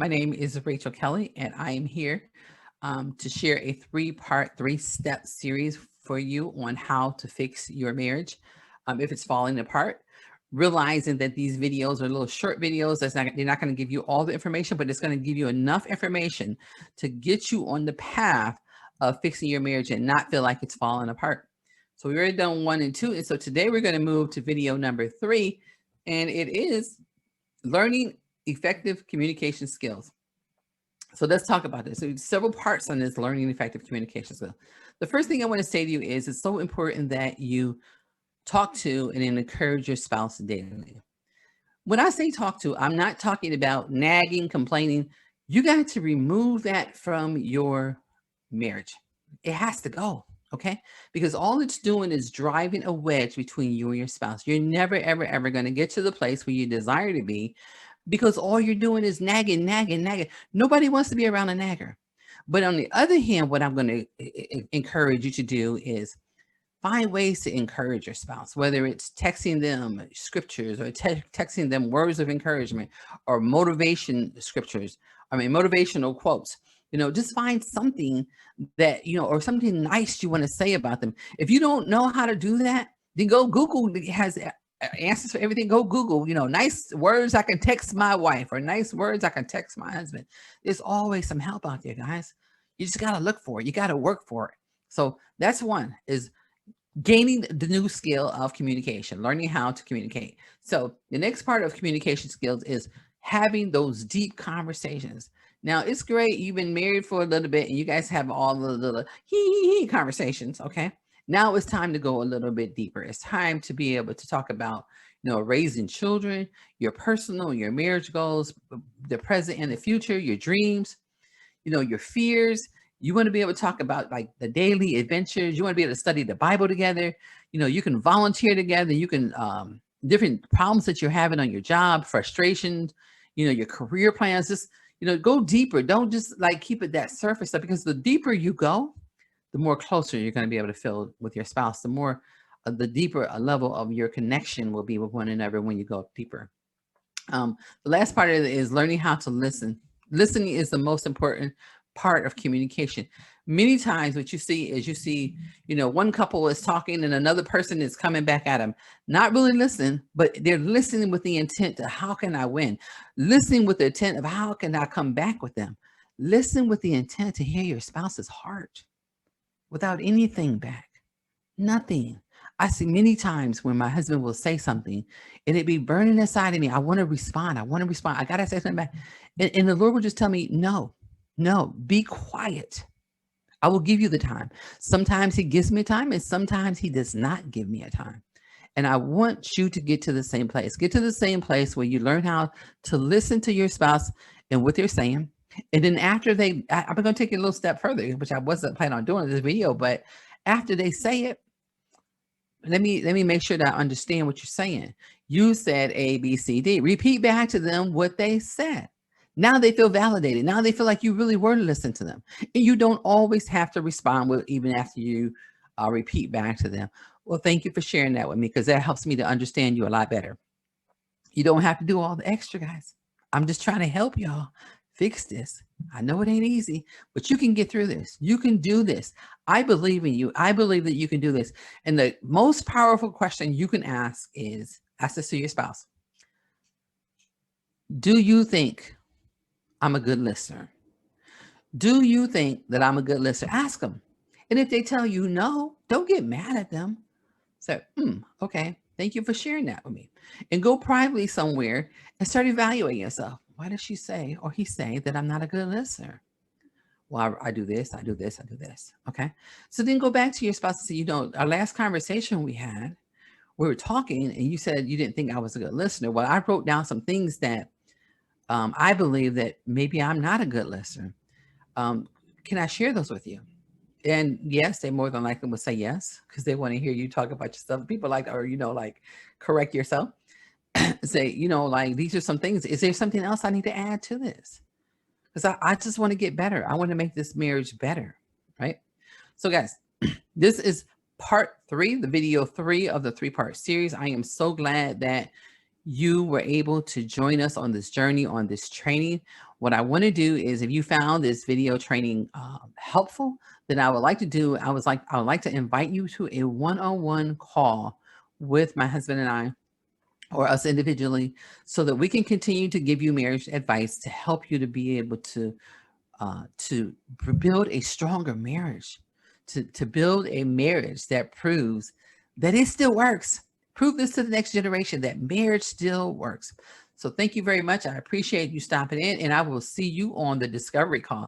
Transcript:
My name is Rachel Kelly, and I am here to share a three-part, three-step series for you on how to fix your marriage if it's falling apart. Realizing that these videos are little short videos, they're not going to give you all the information, but it's going to give you enough information to get you on the path of fixing your marriage and not feel like it's falling apart. So we already done 1 and 2, and so today we're going to move to video number 3, and it is learning effective communication skills. So let's talk about this. So several parts on this learning effective communication skills. The first thing I want to say to you is it's so important that you talk to and encourage your spouse daily. When I say talk to, I'm not talking about nagging, complaining. You got to remove that from your marriage. It has to go. Okay. Because all it's doing is driving a wedge between you and your spouse. You're never, ever, ever going to get to the place where you desire to be because all you're doing is nagging, nagging, nagging. Nobody wants to be around a nagger. But on the other hand, what I'm going to encourage you to do is find ways to encourage your spouse, whether it's texting them scriptures or texting them words of encouragement or motivation scriptures, motivational quotes. Just find something that, or something nice you want to say about them. If you don't know how to do that, then go Google. It has answers for everything. Go Google, nice words I can text my wife or nice words I can text my husband. There's always some help out there, guys. You just got to look for it. You got to work for it. So that's one is gaining the new skill of communication, learning how to communicate. So the next part of communication skills is having those deep conversations. Now it's great you've been married for a little bit and you guys have all the little hee conversations. Okay, now it's time to go a little bit deeper. It's time to be able to talk about raising children, your personal, your marriage goals, the present and the future, your dreams, your fears. You want to be able to talk about like the daily adventures. You want to be able to study the Bible together. You can volunteer together. You can different problems that you're having on your job, frustrations, your career plans. Just go deeper. Don't just like keep it that surface stuff, because the deeper you go, the more closer you're going to be able to feel with your spouse. The more the deeper a level of your connection will be with one another when you go deeper. The last part of it is learning how to listen. Listening is the most important part of communication. Many times what you see is one couple is talking and another person is coming back at them, not really listening, but they're listening with the intent to how can I win? Listening with the intent of how can I come back with them? Listen with the intent to hear your spouse's heart without anything back. Nothing. I see many times when my husband will say something and it be burning inside of me. I want to respond. I want to respond. I got to say something back. And the Lord will just tell me, no, no, be quiet. I will give you the time. Sometimes he gives me time and sometimes he does not give me a time. And I want you to get to the same place. Get to the same place where you learn how to listen to your spouse and what they're saying. And then after I'm going to take it a little step further, which I wasn't planning on doing in this video, but after they say it, let me make sure that I understand what you're saying. You said A, B, C, D. Repeat back to them what they said. Now they feel validated. Now they feel like you really were to listen to them. And you don't always have to respond with even after you repeat back to them. Well, thank you for sharing that with me because that helps me to understand you a lot better. You don't have to do all the extra, guys. I'm just trying to help y'all fix this. I know it ain't easy, but you can get through this. You can do this. I believe in you. I believe that you can do this. And the most powerful question you can ask this to your spouse. Do you think I'm a good listener? Do you think that I'm a good listener? Ask them. And if they tell you no, don't get mad at them. So, okay, thank you for sharing that with me. And go privately somewhere and start evaluating yourself. Why does she say or he say that I'm not a good listener? Well, I do this, I do this, I do this. Okay. So then go back to your spouse and say, our last conversation we had, we were talking and you said you didn't think I was a good listener. Well, I wrote down some things that I believe that maybe I'm not a good listener. Can I share those with you? And yes, they more than likely would say yes, because they want to hear you talk about yourself. People like correct yourself. Say, like these are some things. Is there something else I need to add to this? Because I just want to get better. I want to make this marriage better. Right. So guys, this is part 3, the video 3 of the 3-part series. I am so glad that you were able to join us on this journey, on this training. What I want to do is, if you found this video training helpful, then I would like to invite you to a one-on-one call with my husband and I, or us individually, so that we can continue to give you marriage advice to help you to be able to build a stronger marriage, to build a marriage that proves that it still works. Prove this to the next generation that marriage still works. So thank you very much. I appreciate you stopping in, and I will see you on the discovery call.